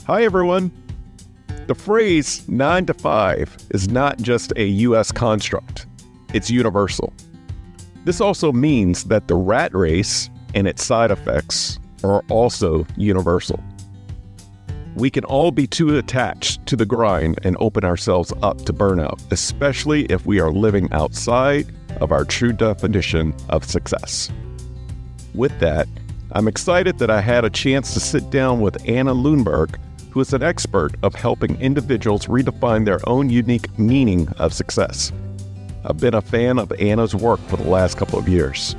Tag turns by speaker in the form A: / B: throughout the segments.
A: Hi, everyone. The phrase 9 to 5 is not just a U.S. construct. It's universal. This also means that the rat race and its side effects are also universal. We can all be too attached to the grind and open ourselves up to burnout, especially if we are living outside of our true definition of success. With that, I'm excited that I had a chance to sit down with Anna Lundberg, who is an expert of helping individuals redefine their own unique meaning of success. I've been a fan of Anna's work for the last couple of years.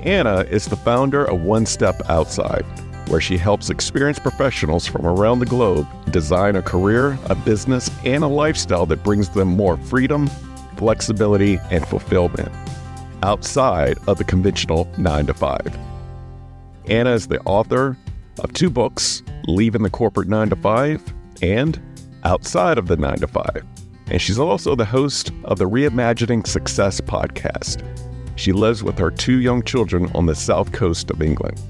A: Anna is the founder of One Step Outside, where she helps experienced professionals from around the globe design a career, a business, and a lifestyle that brings them more freedom, flexibility, and fulfillment outside of the conventional 9 to 5. Anna is the author of 2 books, Leaving the Corporate 9 to 5 and Outside of the 9 to 5. And she's also the host of the Reimagining Success podcast. She lives with her 2 young children on the south coast of England.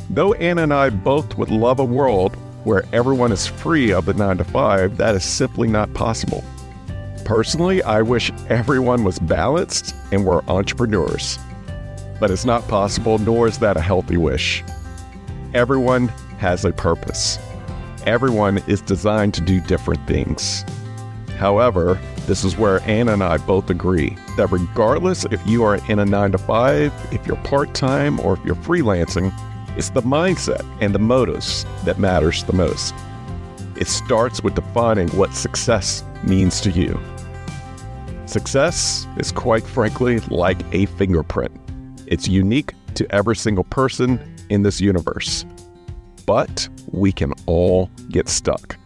A: Though Anna and I both would love a world where everyone is free of the 9 to 5, that is simply not possible. Personally, I wish everyone was balanced and were entrepreneurs. But it's not possible, nor is that a healthy wish. Everyone has a purpose. Everyone is designed to do different things. However, this is where Anna and I both agree that regardless if you are in a 9 to 5, if you're part-time, or if you're freelancing, it's the mindset and the motives that matters the most. It starts with defining what success means to you. Success is quite frankly like a fingerprint. It's unique to every single person in this universe. But we can all get stuck.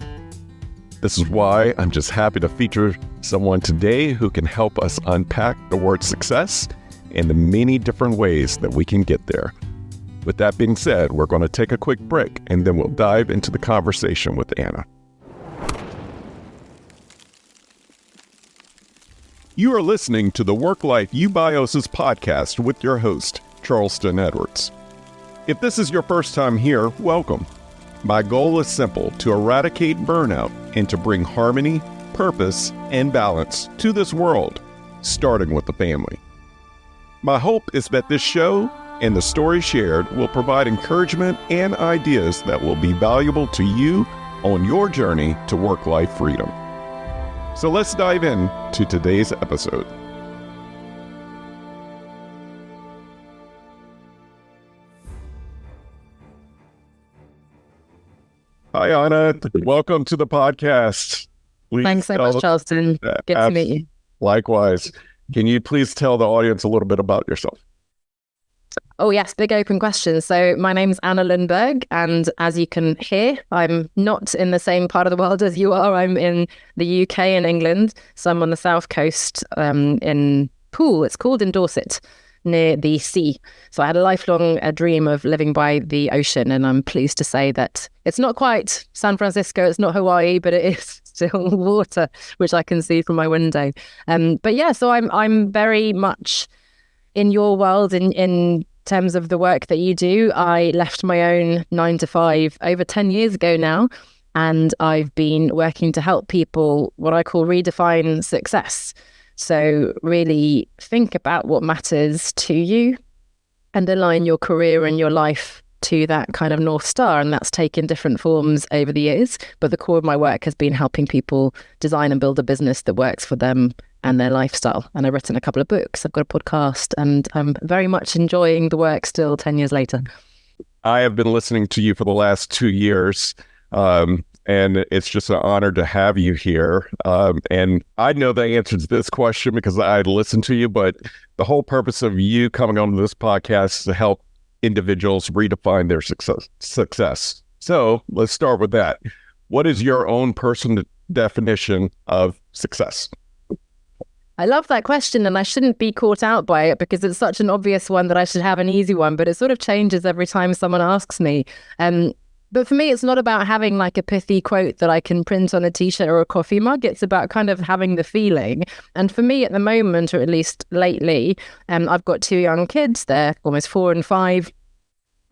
A: This is why I'm just happy to feature someone today who can help us unpack the word success and the many different ways that we can get there. With that being said, we're going to take a quick break and then we'll dive into the conversation with Anna. You are listening to the Work Life Eubiosis podcast with your host, Charleston Edwards. If this is your first time here, welcome. My goal is simple: to eradicate burnout and to bring harmony, purpose, and balance to this world, starting with the family. My hope is that this show and the story shared will provide encouragement and ideas that will be valuable to you on your journey to work-life freedom. So let's dive into today's episode. Hi, Anna. Welcome to the podcast.
B: Thanks so much, Charleston. Good to meet you.
A: Likewise. Can you please tell the audience a little bit about yourself?
B: Oh, yes. Big open question. So my name's Anna Lundberg, and as you can hear, I'm not in the same part of the world as you are. I'm in the UK and England. So I'm on the south coast in Poole. It's called in Dorset, near the sea. So I had a lifelong dream of living by the ocean, and I'm pleased to say that it's not quite San Francisco, it's not Hawaii, but it is still water, which I can see from my window. But yeah, so I'm very much in your world in terms of the work that you do. I left my own 9 to 5 over 10 years ago now, and I've been working to help people what I call redefine success. So really think about what matters to you and align your career and your life to that kind of North Star. And that's taken different forms over the years. But the core of my work has been helping people design and build a business that works for them and their lifestyle. And I've written a couple of books. I've got a podcast, and I'm very much enjoying the work still 10 years later.
A: I have been listening to you for the last 2 years. And it's just an honor to have you here. And I know the answer to this question because I listened to you, but the whole purpose of you coming on this podcast is to help individuals redefine their success. So let's start with that. What is your own personal definition of success?
B: I love that question, and I shouldn't be caught out by it because it's such an obvious one that I should have an easy one, but it sort of changes every time someone asks me. But for me, it's not about having like a pithy quote that I can print on a t-shirt or a coffee mug. It's about kind of having the feeling. And for me at the moment, or at least lately, I've got 2 young kids. They're almost 4 and 5.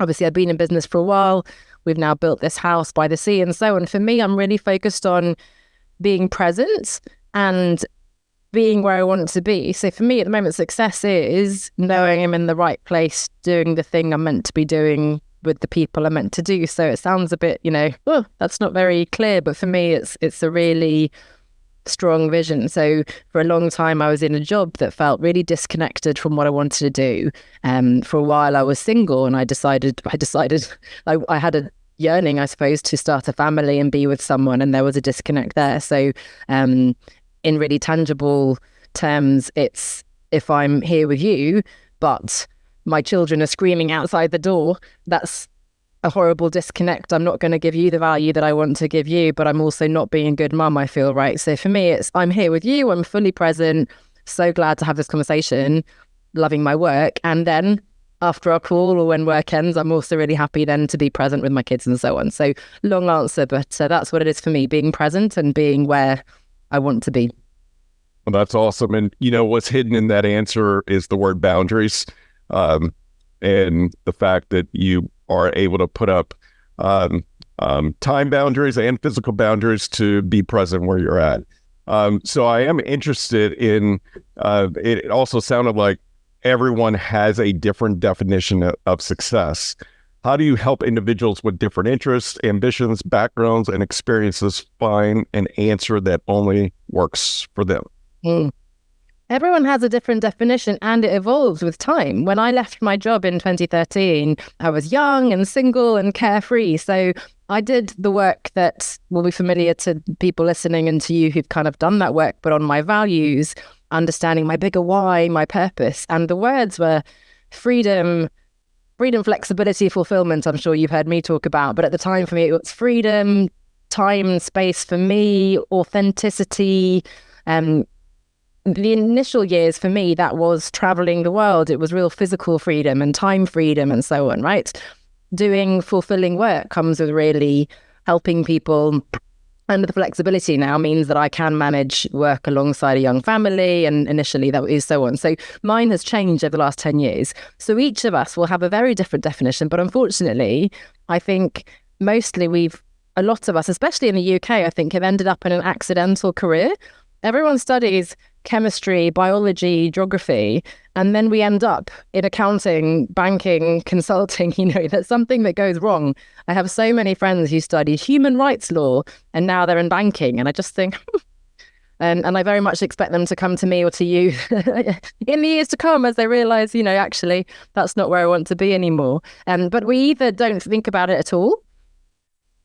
B: Obviously, I've been in business for a while. we've now built this house by the sea and so on. For me, I'm really focused on being present and being where I want to be. So for me at the moment, success is knowing I'm in the right place, doing the thing I'm meant to be doing with the people I'm meant to do. So it sounds a bit, oh, that's not very clear, but for me, it's a really strong vision. So for a long time, I was in a job that felt really disconnected from what I wanted to do. For a while, I was single, and I decided I had a yearning, I suppose, to start a family and be with someone, and there was a disconnect there. So in really tangible terms, it's if I'm here with you, but my children are screaming outside the door, that's a horrible disconnect. I'm not going to give you the value that I want to give you, but I'm also not being a good mum, I feel, right? So for me, it's I'm here with you, I'm fully present, so glad to have this conversation, loving my work. And then after our call or when work ends, I'm also really happy then to be present with my kids and so on. So long answer, but that's what it is for me, being present and being where I want to be.
A: Well, that's awesome. And, what's hidden in that answer is the word boundaries, and the fact that you are able to put up time boundaries and physical boundaries to be present where you're at. So I am interested in, it also sounded like everyone has a different definition of success. How do you help individuals with different interests, ambitions, backgrounds, and experiences find an answer that only works for them?
B: Everyone has a different definition, and it evolves with time. When I left my job in 2013, I was young and single and carefree. So I did the work that will be familiar to people listening and to you who've kind of done that work, but on my values, understanding my bigger why, my purpose. And the words were freedom, flexibility, fulfillment. I'm sure you've heard me talk about, but at the time for me, it was freedom, time and space for me, authenticity, the initial years for me, that was traveling the world. It was real physical freedom and time freedom and so on, right? Doing fulfilling work comes with really helping people. And the flexibility now means that I can manage work alongside a young family. And initially that is so on. So mine has changed over the last 10 years. So each of us will have a very different definition. But unfortunately, I think mostly a lot of us, especially in the UK, I think have ended up in an accidental career. Everyone studies chemistry, biology, geography, and then we end up in accounting, banking, consulting. That's something that goes wrong. I have so many friends who studied human rights law and now they're in banking, and I just think, and I very much expect them to come to me or to you in the years to come as they realize, actually that's not where I want to be anymore. But we either don't think about it at all,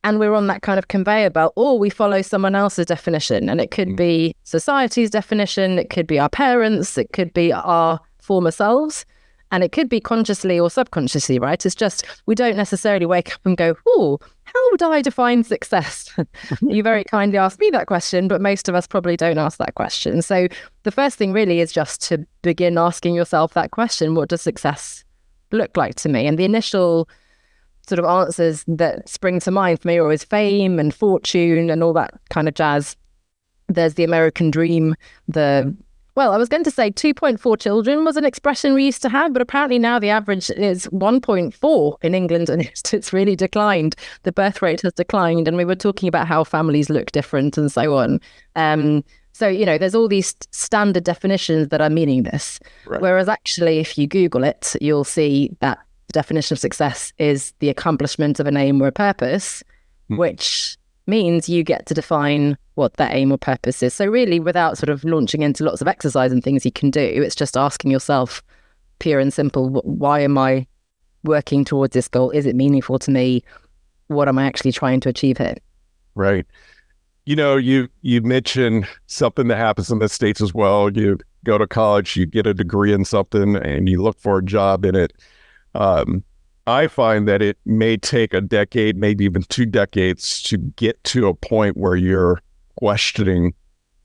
B: and we're on that kind of conveyor belt, or we follow someone else's definition. And it could be society's definition, it could be our parents, it could be our former selves, and it could be consciously or subconsciously, right? It's just, we don't necessarily wake up and go, oh, how would I define success? You very kindly asked me that question, but most of us probably don't ask that question. So the first thing really is just to begin asking yourself that question: what does success look like to me? And the initial sort of answers that spring to mind for me are always fame and fortune and all that kind of jazz. There's the American dream. I was going to say 2.4 children was an expression we used to have, but apparently now the average is 1.4 in England, and it's really declined. The birth rate has declined, and we were talking about how families look different and so on. So, there's all these standard definitions that are meaningless. Right. Whereas actually, if you Google it, you'll see that the definition of success is the accomplishment of an aim or a purpose, which means you get to define what that aim or purpose is. So really, without sort of launching into lots of exercise and things you can do, it's just asking yourself, pure and simple, why am I working towards this goal? Is it meaningful to me? What am I actually trying to achieve here?
A: Right. You mentioned something that happens in the States as well. You go to college, you get a degree in something, and you look for a job in it. I find that it may take a decade, maybe even 2 decades to get to a point where you're questioning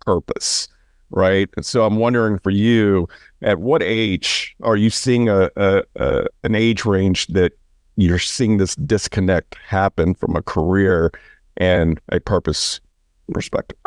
A: purpose, right? And so I'm wondering for you, at what age are you seeing an age range that you're seeing this disconnect happen from a career and a purpose perspective?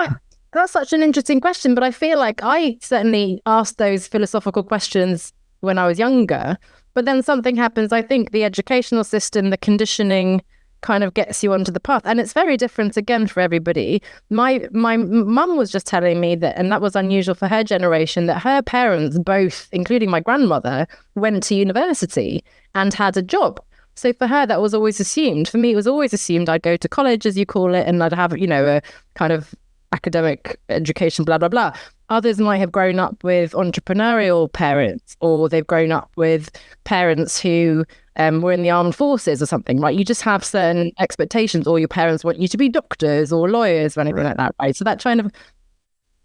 B: That's such an interesting question, but I feel like I certainly asked those philosophical questions when I was younger. But then something happens. I think the educational system, the conditioning kind of gets you onto the path. And it's very different again for everybody. My mum was just telling me that, and that was unusual for her generation, that her parents both, including my grandmother, went to university and had a job. So for her, that was always assumed. For me, it was always assumed I'd go to college, as you call it, and I'd have, a kind of academic education, blah, blah, blah. Others might have grown up with entrepreneurial parents, or they've grown up with parents who were in the armed forces or something, right? You just have certain expectations, or your parents want you to be doctors or lawyers or anything like that, right? So that kind of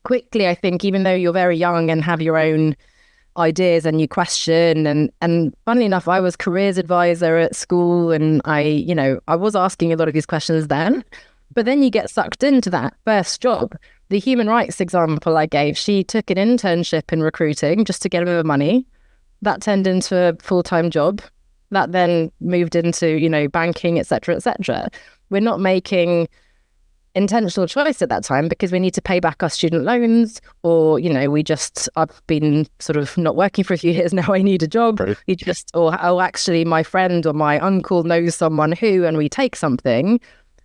B: quickly, I think, even though you're very young and have your own ideas and you question, and funnily enough, I was careers advisor at school, and I was asking a lot of these questions then, but then you get sucked into that first job. The human rights example I gave, she took an internship in recruiting just to get a bit of money. That turned into a full-time job. That then moved into, banking, et cetera, et cetera. We're not making intentional choice at that time because we need to pay back our student loans, or, I've been sort of not working for a few years now, I need a job. Right. Or actually my friend or my uncle knows someone who, and we take something.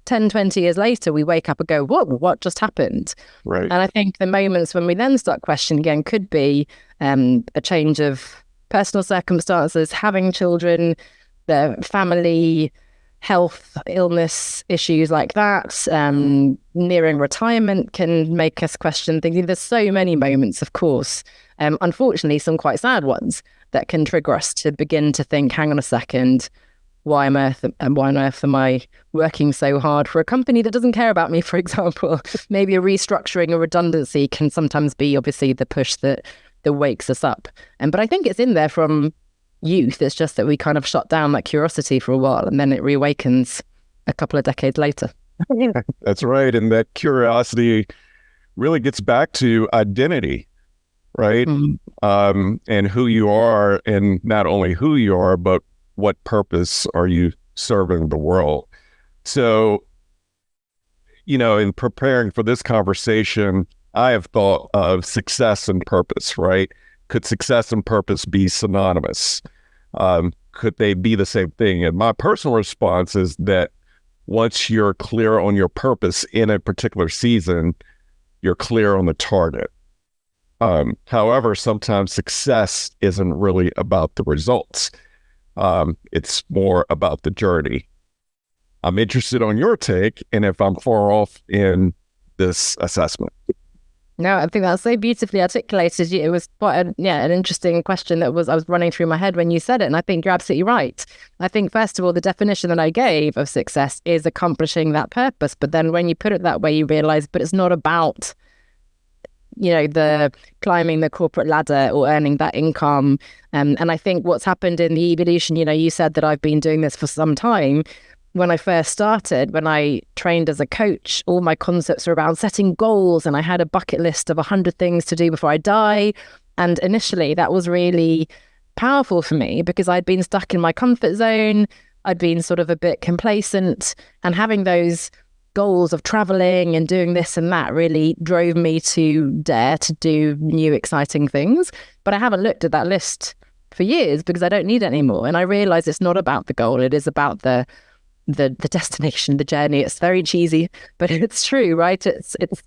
B: 10, 20 years later, we wake up and go, what just happened? Right. And I think the moments when we then start questioning again could be a change of personal circumstances, having children, the family, health, illness issues like that, nearing retirement can make us question things. There's so many moments, of course, unfortunately, some quite sad ones that can trigger us to begin to think, hang on a second, why on earth am I working so hard for a company that doesn't care about me, for example? Maybe a restructuring or redundancy can sometimes be obviously the push that wakes us up. But I think it's in there from youth. It's just that we kind of shut down that curiosity for a while, and then it reawakens a couple of decades later.
A: That's right. And that curiosity really gets back to identity, right? Mm-hmm. And who you are, and not only who you are, but what purpose are you serving the world? So, in preparing for this conversation, I have thought of success and purpose, right? Could success and purpose be synonymous? Could they be the same thing? And my personal response is that once you're clear on your purpose in a particular season, you're clear on the target. However, sometimes success isn't really about the results. It's more about the journey. I'm interested on your take, and if I'm far off in this assessment.
B: No, I think that's so beautifully articulated. It was quite an interesting question I was running through my head when you said it, and I think you're absolutely right. I think, first of all, the definition that I gave of success is accomplishing that purpose, but then when you put it that way, you realize, but it's not about, the climbing the corporate ladder or earning that income. And I think what's happened in the evolution, you said that I've been doing this for some time. When I first started, when I trained as a coach, all my concepts were around setting goals, and I had a bucket list of 100 things to do before I die. And initially that was really powerful for me because I'd been stuck in my comfort zone. I'd been sort of a bit complacent, and having those goals of traveling and doing this and that really drove me to dare to do new, exciting things. But I haven't looked at that list for years because I don't need it anymore. And I realized it's not about the goal. It is about the destination, the journey. It's very cheesy, but it's true, right? It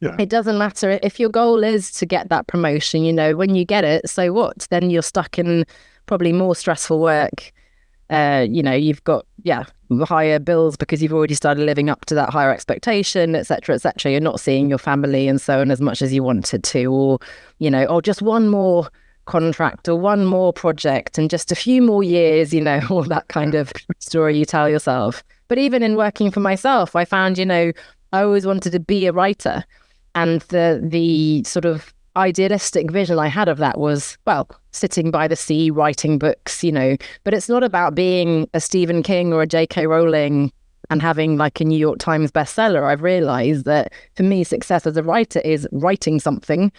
B: doesn't matter if your goal is to get that promotion, when you get it, so what? Then you're stuck in probably more stressful work. You've got, higher bills because you've already started living up to that higher expectation, et cetera, et cetera. You're not seeing your family and so on as much as you wanted to, or just one more contract or one more project and just a few more years, all that kind of story you tell yourself. But even in working for myself, I found, I always wanted to be a writer. And the sort of idealistic vision I had of that was, sitting by the sea, writing books, but it's not about being a Stephen King or a J.K. Rowling and having like a New York Times bestseller. I've realized that for me, success as a writer is writing something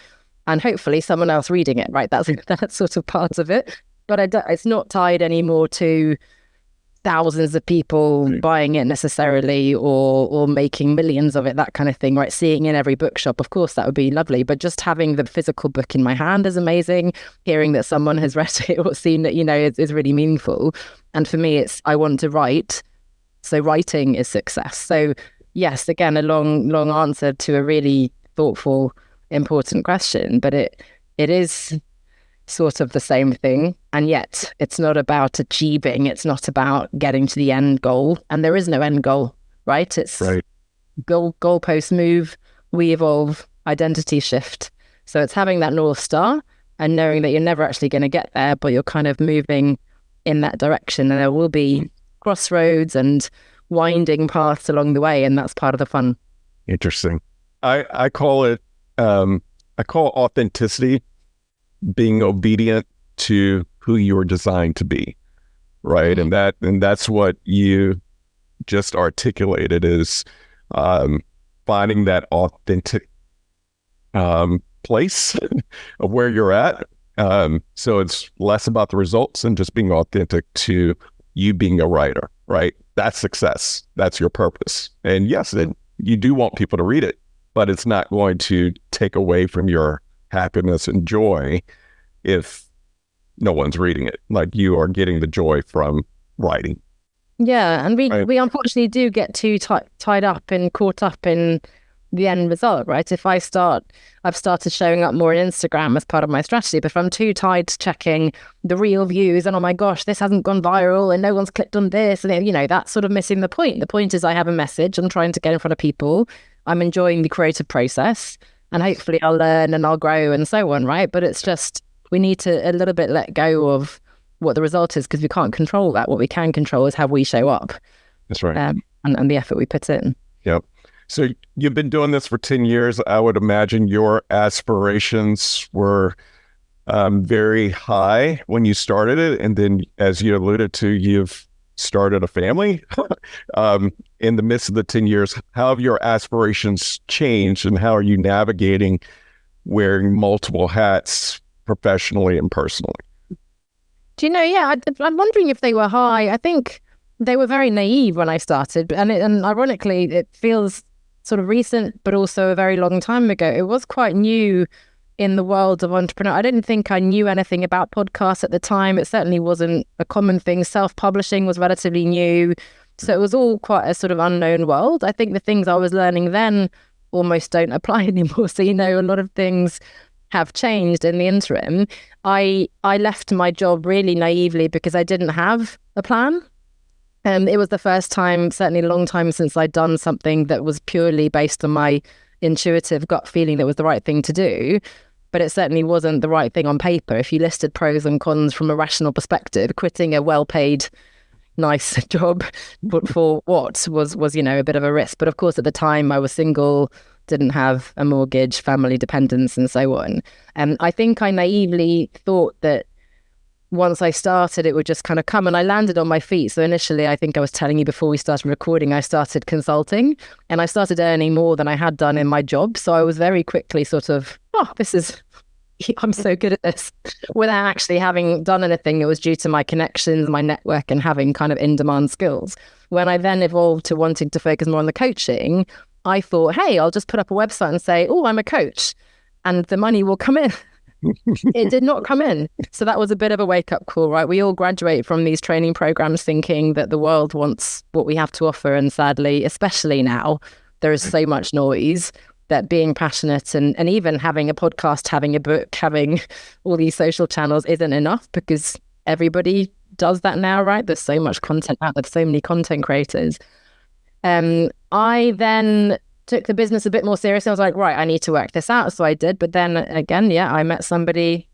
B: and hopefully someone else reading it, right? That's sort of part of it. But it's not tied anymore to thousands of people buying it necessarily or making millions of it, that kind of thing, right? Seeing in every bookshop, of course, that would be lovely. But just having the physical book in my hand is amazing. Hearing that someone has read it or seen it, is really meaningful. And for me, I want to write So writing is success. So yes, again, a long answer to a really thoughtful, important question, but it is sort of the same thing. And yet it's not about achieving, it's not about getting to the end goal. And there is no end goal, right? It's
A: Right.
B: goalposts move, we evolve, identity shift. So it's having that North Star and knowing that you're never actually going to get there, but you're kind of moving in that direction. And there will be crossroads and winding paths along the way. And that's part of the fun.
A: Interesting. I call it, I call authenticity being obedient to who you were designed to be. Right. And that's what you just articulated is finding that authentic place of where you're at. So it's less about the results and just being authentic to you being a writer, right? That's success. That's your purpose. And yes, you do want people to read it, but it's not going to take away from your happiness and joy if no one's reading it. Like you are getting the joy from writing.
B: Yeah, and we unfortunately do get too tied up and caught up in the end result, right? I've started showing up more on Instagram as part of my strategy, but if I'm too tied to checking the real views and oh my gosh, this hasn't gone viral and no one's clicked on this, and that's sort of missing the point. The point is I have a message, I'm trying to get in front of people, I'm enjoying the creative process, and hopefully I'll learn and I'll grow and so on, right? But it's just, we need to a little bit let go of what the result is because we can't control that. What we can control is how we show up.
A: That's right.
B: And the effort we put in.
A: Yep. So you've been doing this for 10 years. I would imagine your aspirations were very high when you started it. And then as you alluded to, you've started a family. In the midst of the 10 years, how have your aspirations changed and how are you navigating wearing multiple hats professionally and personally?
B: Do you know, I'm wondering if they were high. I think they were very naive when I started. And ironically, it feels sort of recent, but also a very long time ago. It was quite new in the world of entrepreneur. I didn't think I knew anything about podcasts at the time. It certainly wasn't a common thing. Self-publishing was relatively new. So it was all quite a sort of unknown world. I think the things I was learning then almost don't apply anymore. So, a lot of things have changed in the interim. I left my job really naively because I didn't have a plan. It was the first time, certainly a long time since I'd done something that was purely based on my intuitive gut feeling that was the right thing to do. But it certainly wasn't the right thing on paper. If you listed pros and cons from a rational perspective, quitting a well-paid, nice job, but for what was a bit of a risk. But of course, at the time I was single, didn't have a mortgage, family dependence, and so on. And I think I naively thought that once I started, it would just kind of come, and I landed on my feet. So initially, I think I was telling you before we started recording, I started consulting and I started earning more than I had done in my job. So I was very quickly sort of, I'm so good at this without actually having done anything. It was due to my connections, my network, and having kind of in-demand skills. When I then evolved to wanting to focus more on the coaching, I thought, hey, I'll just put up a website and say, oh, I'm a coach, and the money will come in. It did not come in. So that was a bit of a wake-up call, right? We all graduate from these training programs thinking that the world wants what we have to offer. And sadly, especially now, there is so much noise that being passionate and even having a podcast, having a book, having all these social channels isn't enough because everybody does that now, right? There's so much content out there, so many content creators. I then took the business a bit more seriously. I was like, right, I need to work this out. So I did. But then again, I met somebody,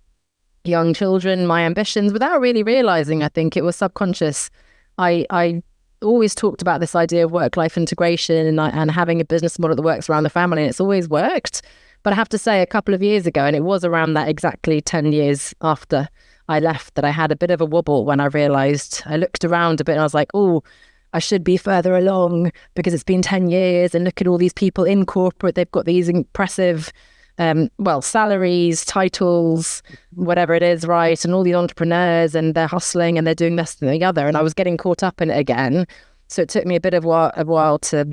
B: young children, my ambitions, without really realizing. I think it was subconscious. I always talked about this idea of work-life integration and having a business model that works around the family. And it's always worked. But I have to say a couple of years ago, and it was around that exactly 10 years after I left, that I had a bit of a wobble when I realized, I looked around a bit and I was like, oh, I should be further along because it's been 10 years and look at all these people in corporate. They've got these impressive, salaries, titles, whatever it is, right? And all these entrepreneurs and they're hustling and they're doing this and the other. And I was getting caught up in it again. So it took me a bit of a while to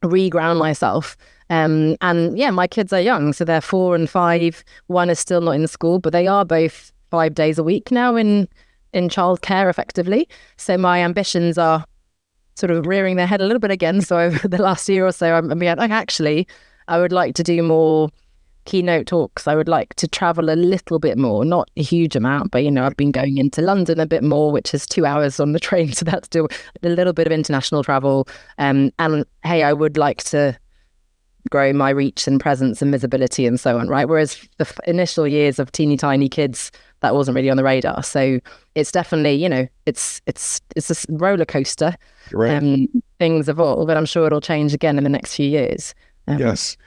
B: reground myself. And my kids are young. So they're 4 and 5. One is still not in school, but they are both 5 days a week now in childcare effectively. So my ambitions are sort of rearing their head a little bit again. So over the last year or so, I'm being like, actually, I would like to do more keynote talks. I would like to travel a little bit more, not a huge amount, but I've been going into London a bit more, which is 2 hours on the train, so that's still a little bit of international travel. And hey, I would like to grow my reach and presence and visibility and so on, right? Whereas the initial years of teeny tiny kids, that wasn't really on the radar. So it's definitely, it's a roller coaster.
A: Right.
B: Things evolve, but I'm sure it'll change again in the next few years.
A: Yes.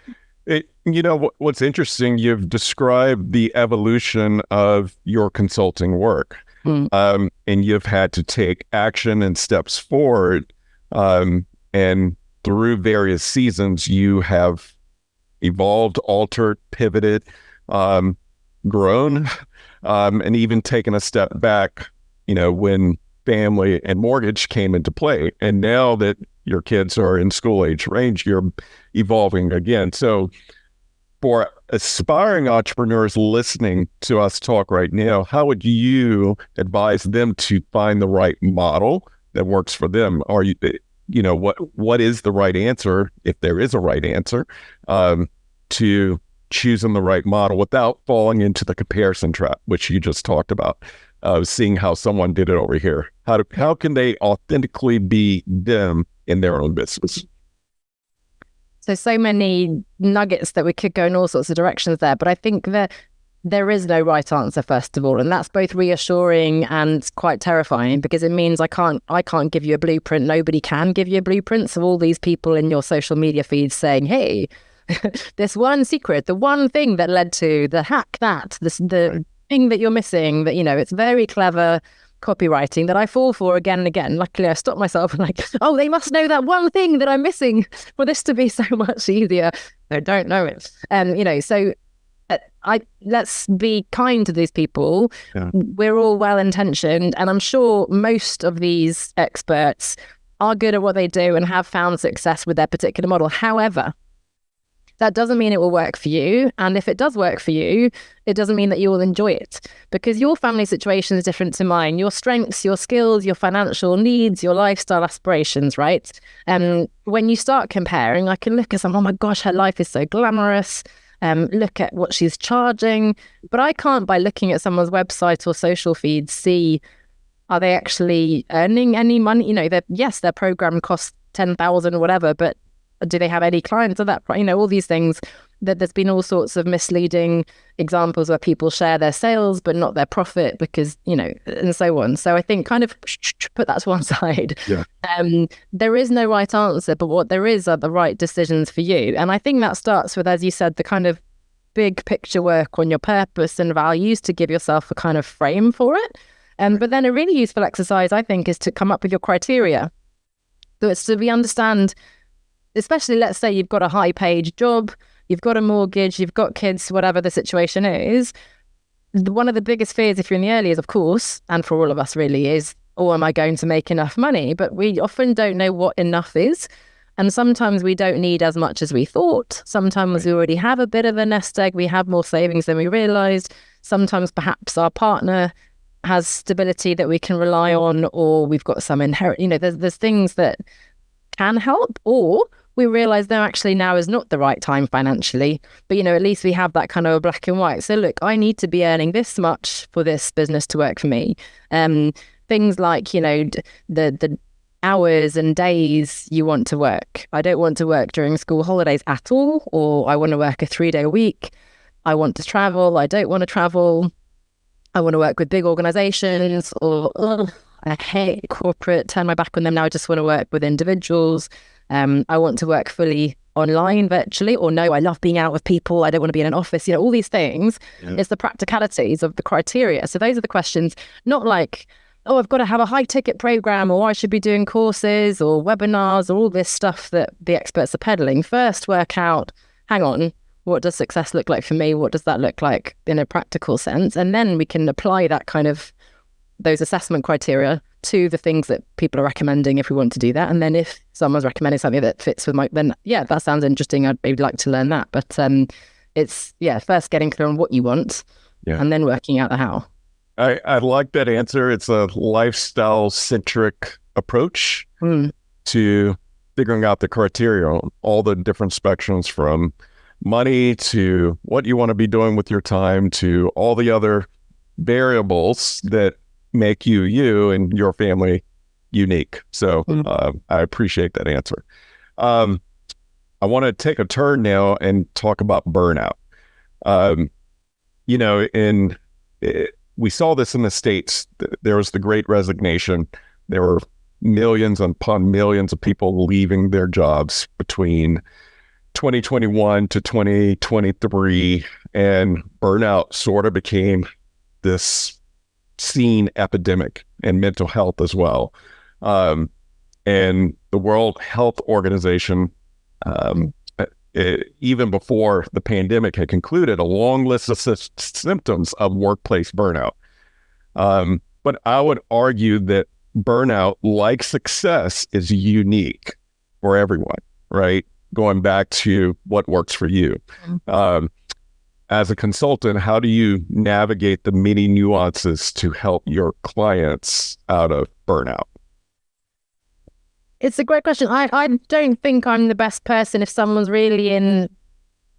A: What's interesting, you've described the evolution of your consulting work, and you've had to take action and steps forward. And through various seasons, you have evolved, altered, pivoted, grown, and even taken a step back, when family and mortgage came into play. And now that your kids are in school age range, you're evolving again. So for aspiring entrepreneurs listening to us talk right now, how would you advise them to find the right model that works for them? Are you, what is the right answer, if there is a right answer, to choosing the right model without falling into the comparison trap, which you just talked about, seeing how someone did it over here? How can they authentically be them in their own business?
B: So many nuggets that we could go in all sorts of directions there. But I think that there is no right answer, first of all. And that's both reassuring and quite terrifying, because it means I can't give you a blueprint. Nobody can give you a blueprint. So all these people in your social media feeds saying, hey, this one secret, the one thing that led to the hack, the thing that you're missing, that, it's very clever copywriting that I fall for again and again. Luckily, I stopped myself and oh, they must know that one thing that I'm missing for this to be so much easier. They don't know it. So let's be kind to these people. Yeah. We're all well-intentioned, and I'm sure most of these experts are good at what they do and have found success with their particular model. However, that doesn't mean it will work for you. And if it does work for you, it doesn't mean that you will enjoy it, because your family situation is different to mine. Your strengths, your skills, your financial needs, your lifestyle aspirations, right? And when you start comparing, I can look at someone, oh my gosh, her life is so glamorous. Look at what she's charging. But I can't, by looking at someone's website or social feed, see, are they actually earning any money? Their program costs 10,000 or whatever, but do they have any clients of that? All these things, that there's been all sorts of misleading examples where people share their sales but not their profit, because, and so on. So I think kind of put that to one side. Yeah. There is no right answer, but what there is are the right decisions for you. And I think that starts with, as you said, the kind of big picture work on your purpose and values to give yourself a kind of frame for it. But then a really useful exercise, I think, is to come up with your criteria. So it's to understand, especially, let's say you've got a high-paid job, you've got a mortgage, you've got kids, whatever the situation is. One of the biggest fears, if you're in the early years, of course, and for all of us really, is, am I going to make enough money? But we often don't know what enough is. And sometimes we don't need as much as we thought. Sometimes we already have a bit of a nest egg. We have more savings than we realized. Sometimes perhaps our partner has stability that we can rely on, or we've got some inherent, there's things that can help, or we realize, no, actually now is not the right time financially, but at least we have that kind of black and white. So look, I need to be earning this much for this business to work for me. Things like, the hours and days you want to work. I don't want to work during school holidays at all, or I want to work a 3-day week. I want to travel. I don't want to travel. I want to work with big organizations, or I hate corporate, turn my back on them now. I just want to work with individuals. I want to work fully online, virtually, or no, I love being out with people. I don't want to be in an office, all these things. Yeah. It's the practicalities of the criteria. So those are the questions, not like, oh, I've got to have a high ticket program, or I should be doing courses or webinars or all this stuff that the experts are peddling. First, work out, hang on, what does success look like for me? What does that look like in a practical sense? And then we can apply that kind of, those assessment criteria to the things that people are recommending if we want to do that. And then if someone's recommending something that fits with then yeah, that sounds interesting. I'd maybe like to learn that. But it's, first getting clear on what you want, and then working out the how.
A: I like that answer. It's a lifestyle-centric approach. to figuring out the criteria on all the different spectrums, from money to what you want to be doing with your time to all the other variables that make you and your family unique. So I appreciate that answer. I want to take a turn now and talk about burnout. We saw this in the States. There was the Great Resignation. There were millions upon millions of people leaving their jobs between 2021 to 2023, and burnout sort of became this seen epidemic, and mental health as well. And the World Health Organization, even before the pandemic had concluded, a long list of symptoms of workplace burnout. But I would argue that burnout, like success, is unique for everyone, right? Going back to what works for you. As a consultant, how do you navigate the many nuances to help your clients out of burnout?
B: It's a great question. I don't think I'm the best person if someone's really in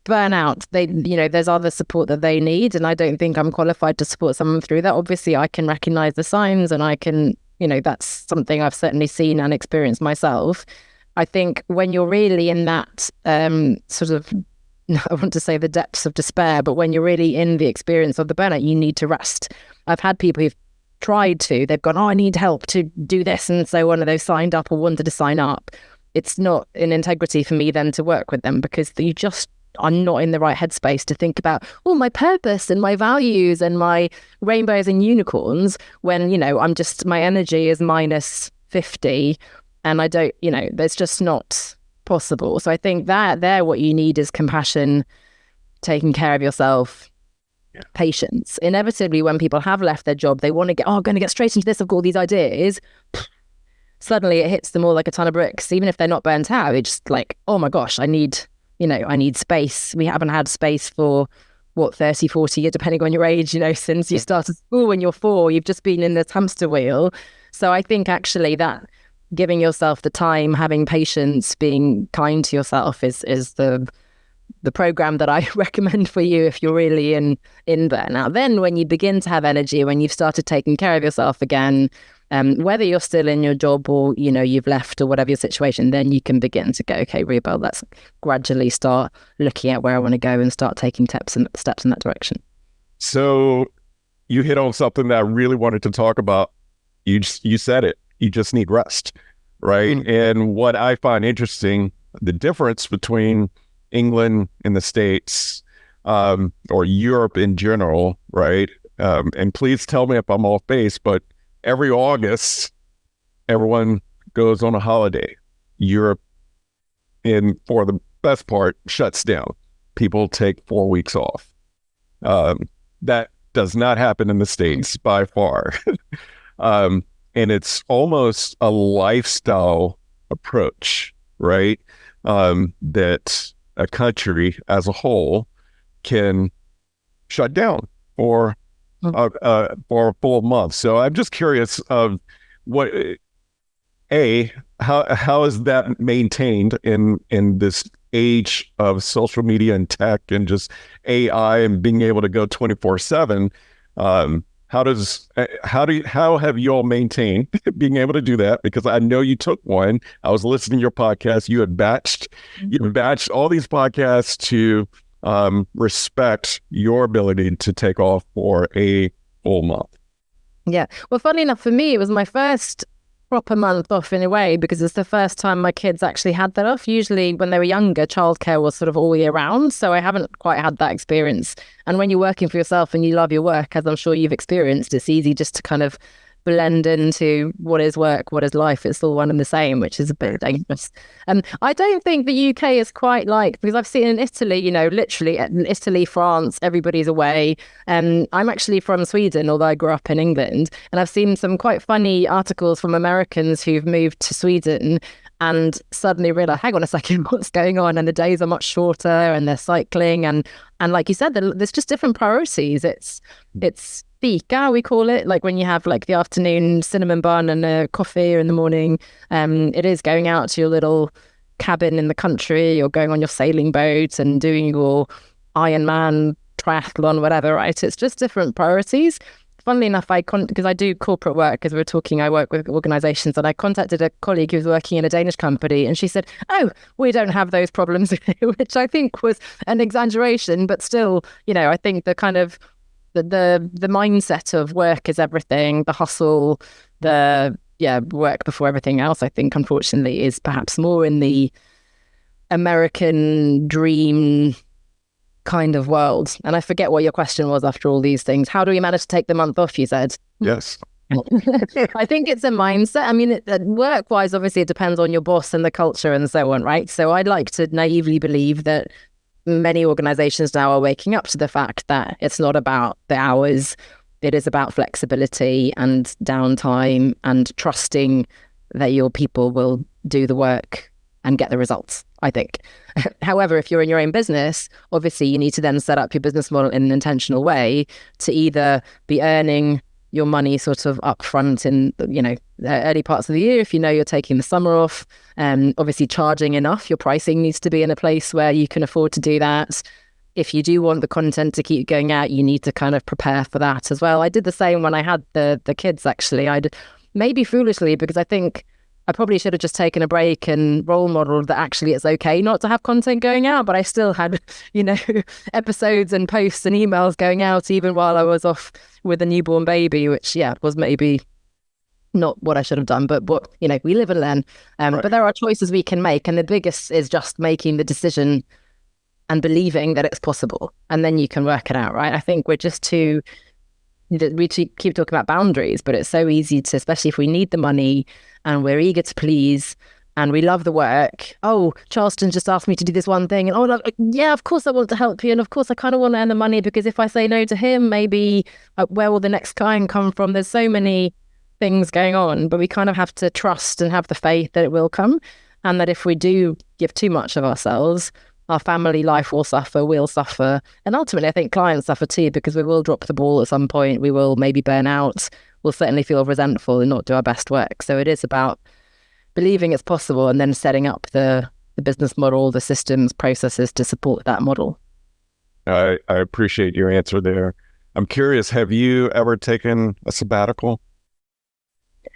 B: burnout. There's other support that they need, and I don't think I'm qualified to support someone through that. Obviously, I can recognize the signs, and I can, that's something I've certainly seen and experienced myself. I think when you're really in that sort of, I want to say the depths of despair, but when you're really in the experience of the burnout, you need to rest. I've had people who've tried to, they've gone, I need help to do this and so on, and they've signed up or wanted to sign up. It's not in integrity for me then to work with them, because you just are not in the right headspace to think about, my purpose and my values and my rainbows and unicorns, when, my energy is minus 50 and I don't, there's just not possible. So I think that what you need is compassion, taking care of yourself, patience. Inevitably, when people have left their job, they want to I'm going to get straight into this. I've got all these ideas. Suddenly it hits them all like a ton of bricks. Even if they're not burnt out, it's just like, oh my gosh, I need space. We haven't had space for 30, 40 years, depending on your age, since you started school when you're 4, you've just been in this hamster wheel. So I think actually that giving yourself the time, having patience, being kind to yourself is the program that I recommend for you if you're really in burnout. Then when you begin to have energy, when you've started taking care of yourself again, whether you're still in your job or, you've left or whatever your situation, then you can begin to go, okay, Rebel, let's gradually start looking at where I want to go and start taking steps in that direction.
A: So you hit on something that I really wanted to talk about. You said it. You just need rest, right? And what I find interesting, the difference between England and the States, or Europe in general, right? And please tell me if I'm off base, but every August, everyone goes on a holiday. Europe, for the best part, shuts down. People take 4 weeks off. That does not happen in the States by far. And it's almost a lifestyle approach, right? That a country as a whole can shut down for a full month. So I'm just curious of how is that maintained in this age of social media and tech and just AI and being able to go 24/7? How have you all maintained being able to do that? Because I know you took one. I was listening to your podcast. You had batched all these podcasts to respect your ability to take off for a full month.
B: Yeah. Well, funnily enough, for me, it was my first proper month off in a way, because it's the first time my kids actually had that off. Usually when they were younger, childcare was sort of all year round. So I haven't quite had that experience. And when you're working for yourself and you love your work, as I'm sure you've experienced, it's easy just to kind of blend into what is work, what is life. It's all one and the same, which is a bit dangerous. I don't think the UK is quite like, because I've seen in Italy, literally in Italy, France, everybody's away. I'm actually from Sweden, although I grew up in England, and I've seen some quite funny articles from Americans who've moved to Sweden and suddenly realize, hang on a second, what's going on? And the days are much shorter and they're cycling. And like you said, there's just different priorities. It's fika, we call it, like when you have like the afternoon cinnamon bun and a coffee in the morning. It is going out to your little cabin in the country, or going on your sailing boat and doing your Ironman triathlon, whatever, right? It's just different priorities. Funnily enough, because I do corporate work, as we were talking, I work with organizations, and I contacted a colleague who was working in a Danish company, and she said, "Oh, we don't have those problems," which I think was an exaggeration, but still, I think the kind of the mindset of work is everything, the hustle, work before everything else, I think, unfortunately, is perhaps more in the American dream kind of world. And I forget what your question was after all these things. How do we manage to take the month off, you said?
A: Yes.
B: I think it's a mindset. I mean, work-wise, obviously, it depends on your boss and the culture and so on, right? So I'd like to naively believe that many organizations now are waking up to the fact that it's not about the hours. It is about flexibility and downtime and trusting that your people will do the work and get the results, I think. However, if you're in your own business, obviously you need to then set up your business model in an intentional way to either be earning your money sort of upfront in, the early parts of the year, if you're taking the summer off, obviously charging enough. Your pricing needs to be in a place where you can afford to do that. If you do want the content to keep going out, you need to kind of prepare for that as well. I did the same when I had the kids, actually. Maybe foolishly, because I think I probably should have just taken a break and role modeled that actually it's okay not to have content going out, but I still had, episodes and posts and emails going out even while I was off with a newborn baby, which, was maybe not what I should have done, but we live and learn.
A: Right.
B: But there are choices we can make. And the biggest is just making the decision and believing that it's possible. And then you can work it out, right? I think we're just we keep talking about boundaries, but it's so easy to, especially if we need the money and we're eager to please and we love the work. Oh, Charleston just asked me to do this one thing. And of course I want to help you. And of course I kind of want to earn the money, because if I say no to him, maybe where will the next client come from? There's so many things going on, but we kind of have to trust and have the faith that it will come. And that if we do give too much of ourselves, our family life will suffer, we'll suffer. And ultimately, I think clients suffer too, because we will drop the ball at some point. We will maybe burn out. We'll certainly feel resentful and not do our best work. So it is about believing it's possible and then setting up the business model, the systems, processes to support that model.
A: I appreciate your answer there. I'm curious, have you ever taken a sabbatical?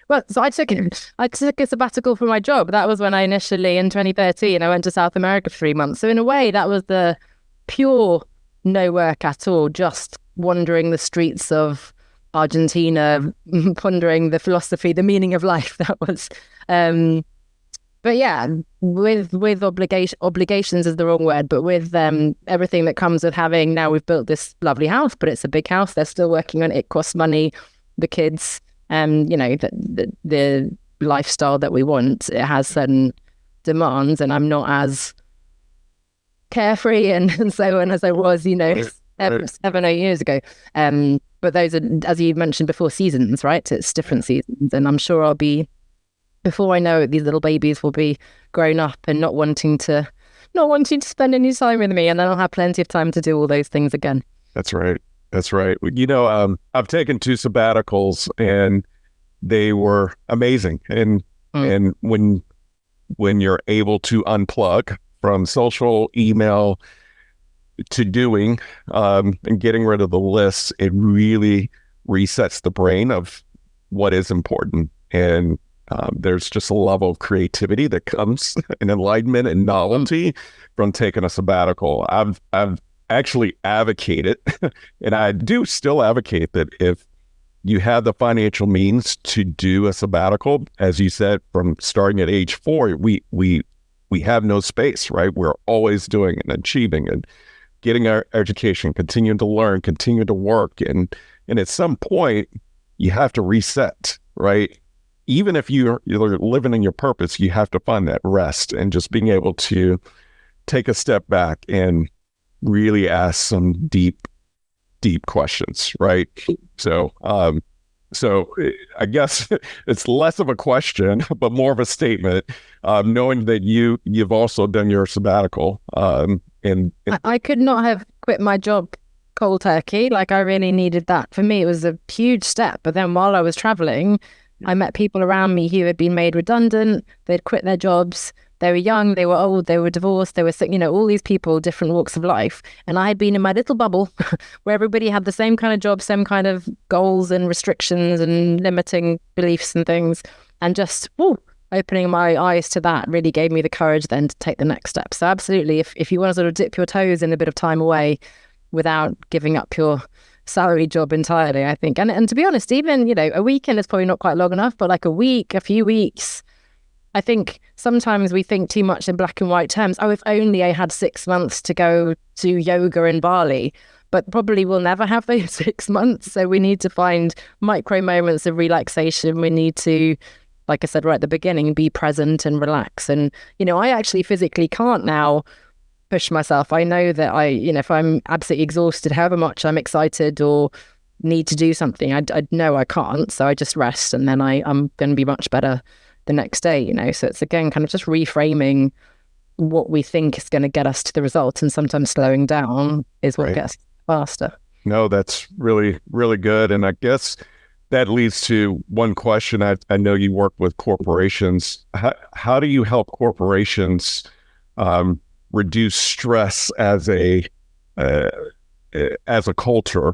B: Well, so I took a sabbatical for my job. That was when I initially, in 2013, I went to South America for 3 months. So in a way, that was the pure no work at all, just wandering the streets of Argentina, pondering the philosophy, the meaning of life. That was, but yeah, with obligations is the wrong word, but with everything that comes with having, now we've built this lovely house, but it's a big house. They're still working on it. It costs money. The kids, the lifestyle that we want, it has certain demands, and I'm not as carefree and so on as I was, 7 or 8 years ago. But those are, as you mentioned before, seasons, right? It's different seasons, and I'm sure before I know it, these little babies will be grown up and not wanting to spend any time with me, and then I'll have plenty of time to do all those things again.
A: That's right. I've taken 2 sabbaticals and they were amazing. And when you're able to unplug from social, email, to doing and getting rid of the lists, it really resets the brain of what is important. And there's just a level of creativity that comes and enlightenment and novelty from taking a sabbatical. I've actually advocated, and I do still advocate, that if you have the financial means to do a sabbatical, as you said, from starting at age 4, we have no space, right? We're always doing and achieving and getting our education, continuing to learn, continue to work. And at some point, you have to reset, right? Even if you're living in your purpose, you have to find that rest and just being able to take a step back and really ask some deep questions, right? So I guess it's less of a question, but more of a statement, knowing that you've also done your sabbatical. And
B: I could not have quit my job cold turkey. Like I really needed that. For me, it was a huge step. But then while I was traveling, I met people around me who had been made redundant. They'd quit their jobs. They were young, they were old, they were divorced, they were sick, all these people, different walks of life. And I had been in my little bubble where everybody had the same kind of job, same kind of goals and restrictions and limiting beliefs and things. And just opening my eyes to that really gave me the courage then to take the next step. So absolutely, if you want to sort of dip your toes in a bit of time away without giving up your salary job entirely, I think. And to be honest, even, a weekend is probably not quite long enough, but like a week, a few weeks, I think sometimes we think too much in black and white terms. Oh, if only I had 6 months to go to yoga in Bali, but probably we'll never have those 6 months. So we need to find micro moments of relaxation. We need to, like I said right at the beginning, be present and relax. And, I actually physically can't now push myself. I know that if I'm absolutely exhausted, however much I'm excited or need to do something, I know I can't. So I just rest, and then I'm going to be much better the next day, So it's again kind of just reframing what we think is going to get us to the result, and sometimes slowing down is what gets faster.
A: No, that's really, really good. And I guess that leads to one question. I know you work with corporations. How do you help corporations reduce stress as a culture?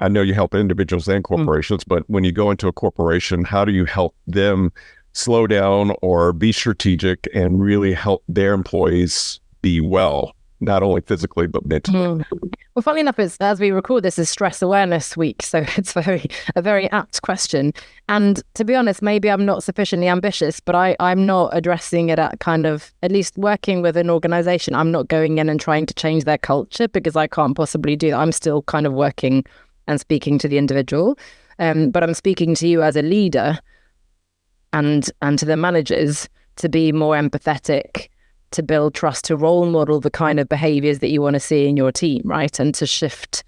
A: I know you help individuals and corporations, but when you go into a corporation, how do you help them slow down or be strategic and really help their employees be well, not only physically, but mentally?
B: Well, funnily enough, as we record, this is Stress Awareness Week, so it's a very apt question. And to be honest, maybe I'm not sufficiently ambitious, but I'm not addressing it at kind of, at least working with an organization, I'm not going in and trying to change their culture, because I can't possibly do that. I'm still kind of working and speaking to the individual, but I'm speaking to you as a leader and to the managers to be more empathetic, to build trust, to role model the kind of behaviors that you want to see in your team, right? And to shift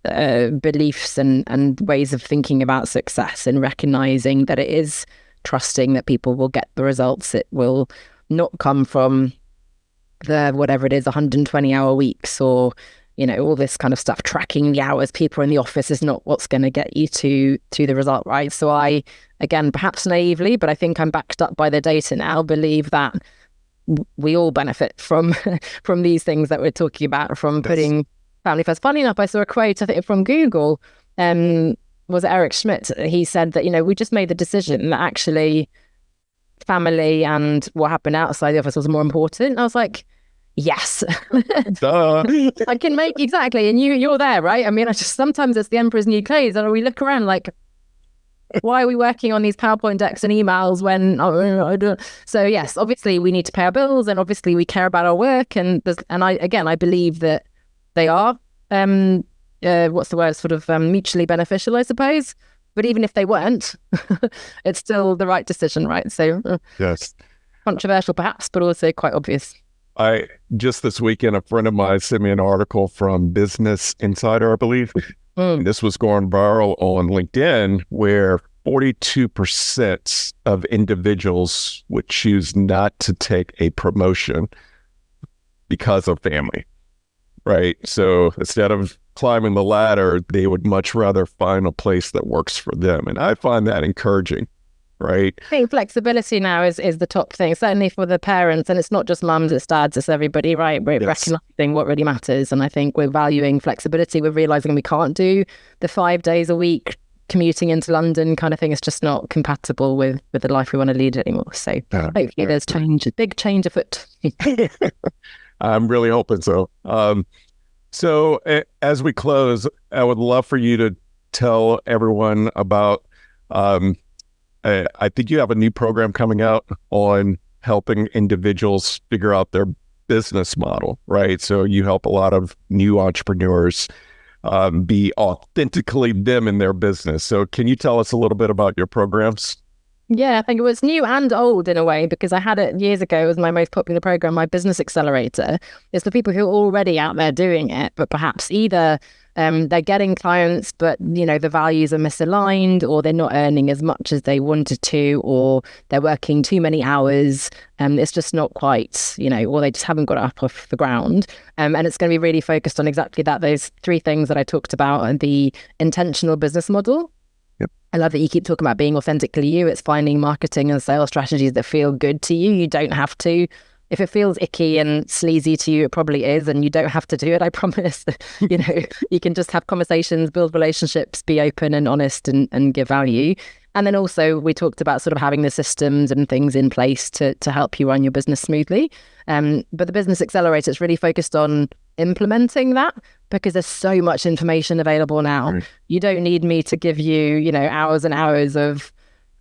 B: beliefs and ways of thinking about success, and recognizing that it is trusting that people will get the results. It will not come from the whatever it is, 120-hour weeks or all this kind of stuff. Tracking the hours people are in the office is not what's going to get you to the result, right? So I, again, perhaps naively, but I think I'm backed up by the data now, believe that we all benefit from these things that we're talking about, from putting family first. Funny enough, I saw a quote, I think from Google, was it Eric Schmidt? He said that, we just made the decision that actually family and what happened outside the office was more important. I was like, yes. I can make, exactly. And you're there, right? I mean, sometimes it's the emperor's new clothes, and we look around like, why are we working on these PowerPoint decks and emails when I don't? So yes, obviously we need to pay our bills, and obviously we care about our work, and I believe that they are what's the word, sort of mutually beneficial, I suppose. But even if they weren't, it's still the right decision, right? So
A: yes,
B: controversial perhaps, but also quite obvious.
A: Just this weekend, a friend of mine sent me an article from Business Insider, I believe. This was going viral on LinkedIn, where 42% of individuals would choose not to take a promotion because of family, right? So instead of climbing the ladder, they would much rather find a place that works for them. And I find that encouraging, right?
B: I think flexibility now is the top thing, certainly for the parents. And it's not just mums, it's dads, it's everybody, right? We're recognizing what really matters. And I think we're valuing flexibility. We're realizing we can't do the 5 days a week commuting into London kind of thing. It's just not compatible with the life we want to lead anymore. So hopefully there's a big change afoot.
A: I'm really hoping so. So as we close, I would love for you to tell everyone about I think you have a new program coming out on helping individuals figure out their business model, right? So you help a lot of new entrepreneurs be authentically them in their business. So can you tell us a little bit about your programs?
B: Yeah, I think it was new and old in a way, because I had it years ago. It was my most popular program, my business accelerator. It's for people who are already out there doing it, but perhaps either they're getting clients, but the values are misaligned, or they're not earning as much as they wanted to, or they're working too many hours. It's just not quite, or they just haven't got it up off the ground. And it's going to be really focused on exactly that, those three things that I talked about, and the intentional business model. I love that you keep talking about being authentically you. It's finding marketing and sales strategies that feel good to you. You don't have to. If it feels icky and sleazy to you, it probably is, and you don't have to do it, I promise. You can just have conversations, build relationships, be open and honest, and give value. And then also we talked about sort of having the systems and things in place to help you run your business smoothly. But the Business Accelerator is really focused on implementing that, because there's so much information available now. Right. You don't need me to give you, hours and hours of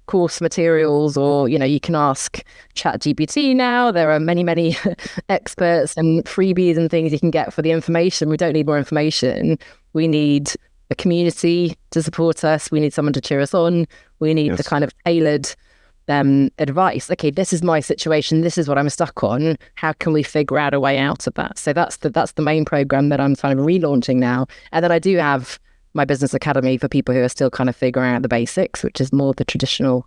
B: course materials, or, you can ask ChatGPT now. There are many, many experts and freebies and things you can get for the information. We don't need more information. We need a community to support us. We need someone to cheer us on. We need the kind of tailored advice. Okay, this is my situation. This is what I'm stuck on. How can we figure out a way out of that? So that's the main program that I'm kind of relaunching now. And then I do have my business academy for people who are still kind of figuring out the basics, which is more the traditional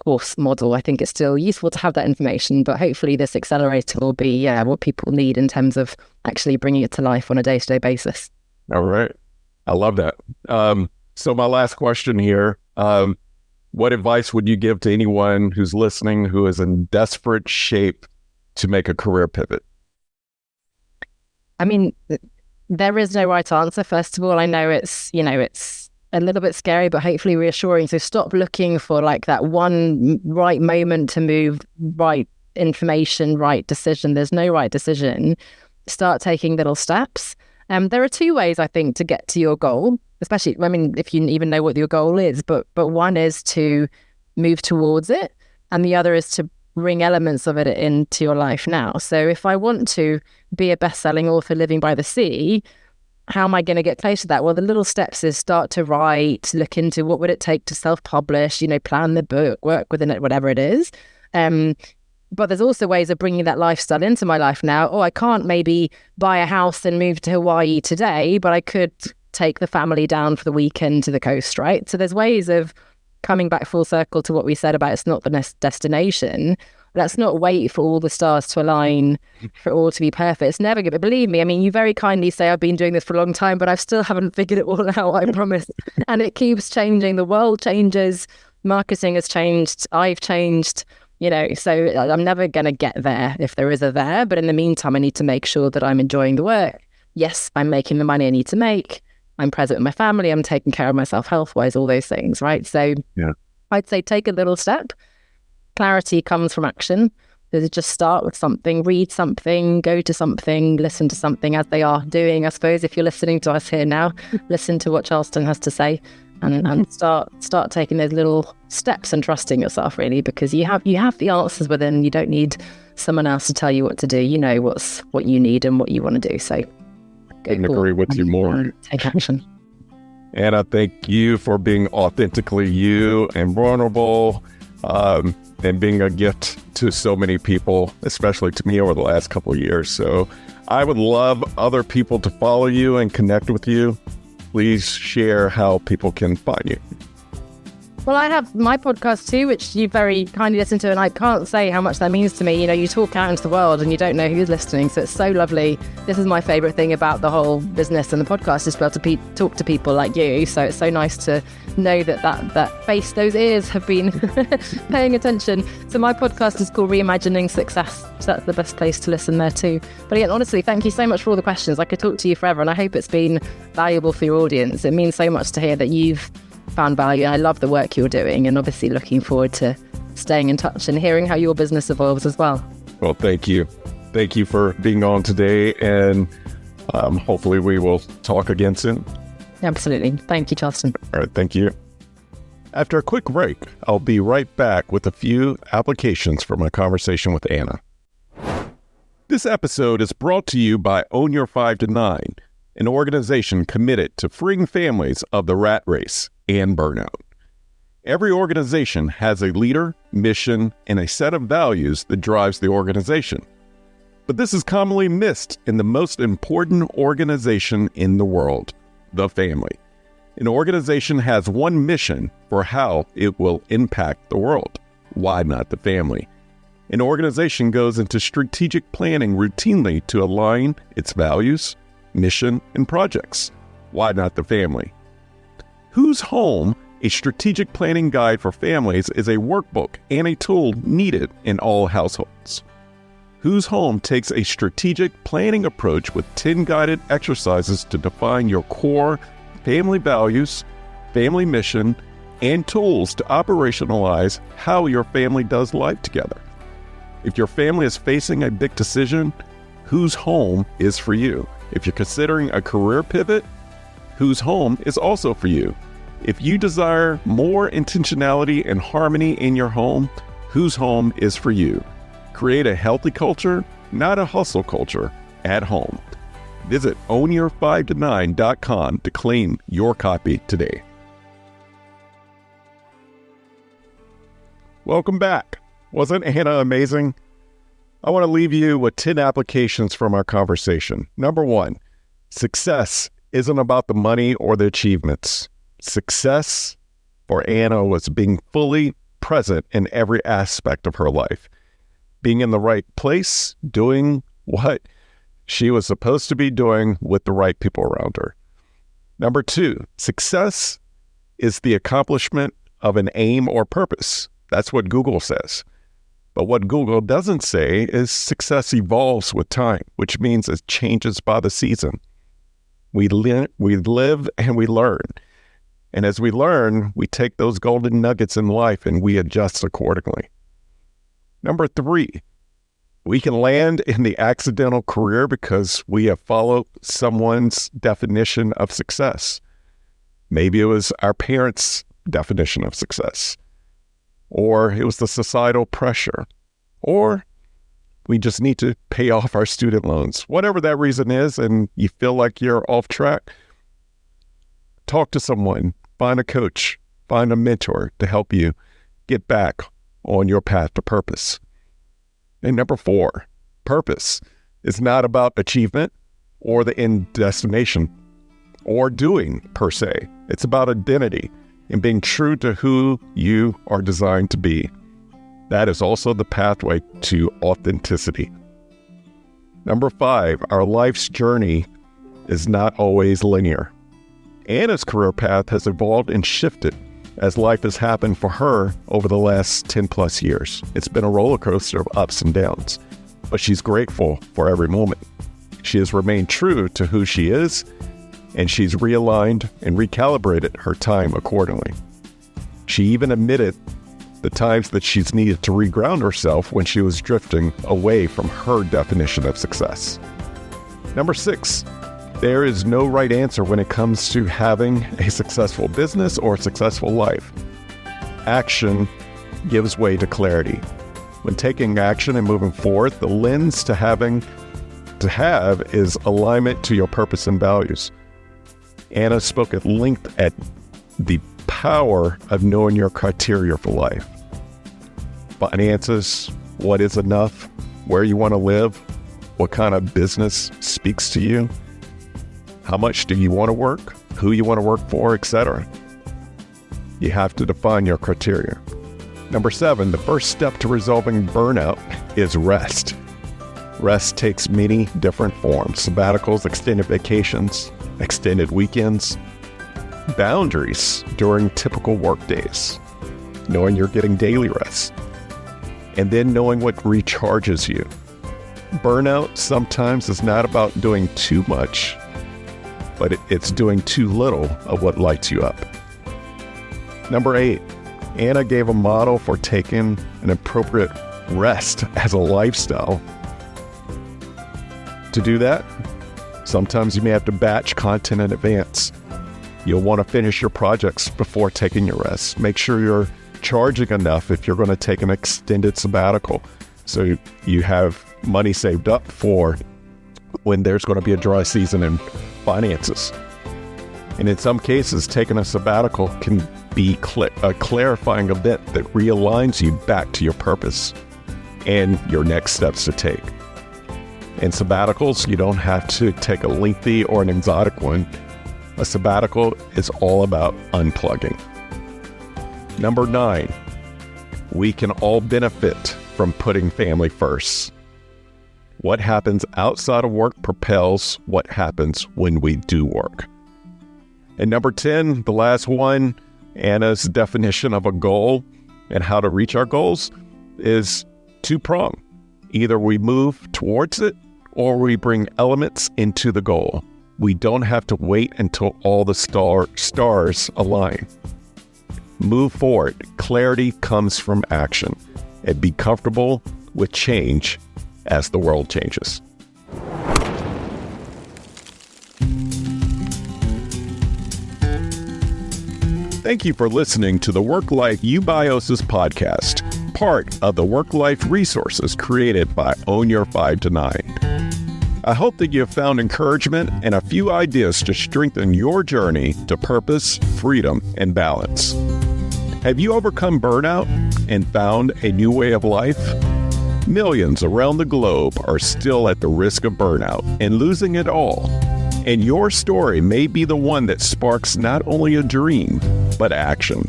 B: course model. I think it's still useful to have that information, but hopefully this accelerator will be what people need in terms of actually bringing it to life on a day-to-day basis.
A: All right. I love that. So my last question here, what advice would you give to anyone who's listening who is in desperate shape to make a career pivot?
B: I mean, there is no right answer. First of all, I know it's a little bit scary, but hopefully reassuring. So stop looking for like that one right moment to move, right information, right decision. There's no right decision. Start taking little steps. There are two ways, I think, to get to your goal, especially, if you even know what your goal is, but one is to move towards it, and the other is to bring elements of it into your life now. So if I want to be a best-selling author living by the sea, how am I going to get close to that? Well, the little steps is start to write, look into what would it take to self-publish, plan the book, work within it, whatever it is. But there's also ways of bringing that lifestyle into my life now. Oh, I can't maybe buy a house and move to Hawaii today, but I could take the family down for the weekend to the coast, right? So there's ways of coming back full circle to what we said about it's not the destination. Let's not wait for all the stars to align for it all to be perfect. It's never good. But believe me, you very kindly say I've been doing this for a long time, but I still haven't figured it all out, I promise. And it keeps changing. The world changes. Marketing has changed. I've changed. So I'm never going to get there if there is a there. But in the meantime, I need to make sure that I'm enjoying the work. Yes, I'm making the money I need to make. I'm present with my family. I'm taking care of myself health-wise, all those things, right? So I'd say take a little step. Clarity comes from action. So just start with something, read something, go to something, listen to something as they are doing. I suppose if you're listening to us here now, listen to what Charleston has to say. And start taking those little steps and trusting yourself, really, because you have the answers within. You don't need someone else to tell you what to do. You know what you need and what you want to do. So
A: couldn't agree with you more.
B: Take action.
A: Anna, thank you for being authentically you and vulnerable, and being a gift to so many people, especially to me over the last couple of years. So I would love other people to follow you and connect with you. Please share how people can find you.
B: Well, I have my podcast too, which you very kindly listen to, and I can't say how much that means to me. You talk out into the world and you don't know who's listening, so it's so lovely. This is my favorite thing about the whole business and the podcast, is to be able to talk to people like you. So it's so nice to know that face, those ears have been paying attention. So my podcast is called Reimagining Success. So that's the best place to listen there too. But again, honestly, thank you so much for all the questions. I could talk to you forever, and I hope it's been valuable for your audience. It means so much to hear that you've found value. I love the work you're doing, and obviously looking forward to staying in touch and hearing how your business evolves as well.
A: Well, thank you. Thank you for being on today, and hopefully we will talk again soon.
B: Absolutely. Thank you, Charleston.
A: All right. Thank you. After a quick break, I'll be right back with a few applications for my conversation with Anna. This episode is brought to you by Own Your 5 to 9, an organization committed to freeing families of the rat race and burnout. Every organization has a leader, mission, and a set of values that drives the organization. But this is commonly missed in the most important organization in the world, the family. An organization has one mission for how it will impact the world. Why not the family? An organization goes into strategic planning routinely to align its values, mission, and projects. Why not the family? Whose Home, a strategic planning guide for families, is a workbook and a tool needed in all households. Whose Home takes a strategic planning approach with 10 guided exercises to define your core family values, family mission, and tools to operationalize how your family does life together. If your family is facing a big decision, Whose Home is for you. If you're considering a career pivot, Whose Home is also for you. If you desire more intentionality and harmony in your home, Whose Home is for you. Create a healthy culture, not a hustle culture, at home. Visit ownyour5to9.com to claim your copy today. Welcome back. Wasn't Anna amazing? I want to leave you with 10 applications from our conversation. Number 1, success isn't about the money or the achievements. Success for Anna was being fully present in every aspect of her life. Being in the right place, doing what she was supposed to be doing with the right people around her. Number 2, success is the accomplishment of an aim or purpose. That's what Google says. But what Google doesn't say is success evolves with time, which means it changes by the season. We live and we learn. And as we learn, we take those golden nuggets in life and we adjust accordingly. Number 3, we can land in the accidental career because we have followed someone's definition of success. Maybe it was our parents' definition of success, or it was the societal pressure, or we just need to pay off our student loans. Whatever that reason is, and you feel like you're off track, talk to someone, find a coach, find a mentor to help you get back on your path to purpose. And number 4, purpose is not about achievement or the end destination or doing per se. It's about identity and being true to who you are designed to be. That is also the pathway to authenticity. Number 5, our life's journey is not always linear. Anna's career path has evolved and shifted as life has happened for her over the last 10 plus years. It's been a roller coaster of ups and downs, but she's grateful for every moment. She has remained true to who she is, and she's realigned and recalibrated her time accordingly. She even admitted the times that she's needed to reground herself when she was drifting away from her definition of success. Number 6, there is no right answer when it comes to having a successful business or a successful life. Action gives way to clarity. When taking action and moving forward, the lens to have is alignment to your purpose and values. Anna spoke at length at the power of knowing your criteria for life. Finances, what is enough, where you want to live, what kind of business speaks to you, how much do you want to work, who you want to work for, etc. You have to define your criteria. Number 7, the first step to resolving burnout is rest. Rest takes many different forms: sabbaticals, extended vacations, extended weekends, boundaries during typical work days, knowing you're getting daily rest, and then knowing what recharges you. Burnout sometimes is not about doing too much, but it's doing too little of what lights you up. Number 8, Anna gave a model for taking an appropriate rest as a lifestyle. To do that, sometimes you may have to batch content in advance. You'll want to finish your projects before taking your rest. Make sure you're charging enough if you're going to take an extended sabbatical, so you have money saved up for when there's going to be a dry season in finances. And in some cases, taking a sabbatical can be a clarifying event that realigns you back to your purpose and your next steps to take. In sabbaticals, you don't have to take a lengthy or an exotic one. A sabbatical is all about unplugging. Number 9, we can all benefit from putting family first. What happens outside of work propels what happens when we do work. And number 10, the last one, Anna's definition of a goal and how to reach our goals is two-pronged. Either we move towards it or we bring elements into the goal. We don't have to wait until all the stars align. Move forward. Clarity comes from action. And be comfortable with change as the world changes. Thank you for listening to the Work-Life Eubiosis podcast, part of the Work-Life resources created by Own Your 5 to 9. I hope that you have found encouragement and a few ideas to strengthen your journey to purpose, freedom, and balance. Have you overcome burnout and found a new way of life? Millions around the globe are still at the risk of burnout and losing it all. And your story may be the one that sparks not only a dream, but action.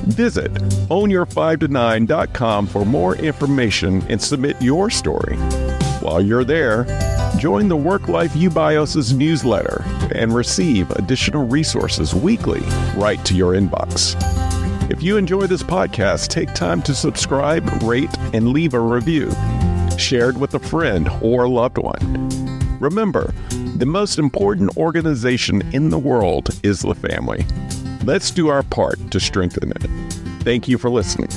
A: Visit ownyour5to9.com for more information and submit your story. While you're there, join the Work-Life Eubiosis newsletter and receive additional resources weekly right to your inbox. If you enjoy this podcast, take time to subscribe, rate, and leave a review. Share it with a friend or loved one. Remember, the most important organization in the world is the family. Let's do our part to strengthen it. Thank you for listening.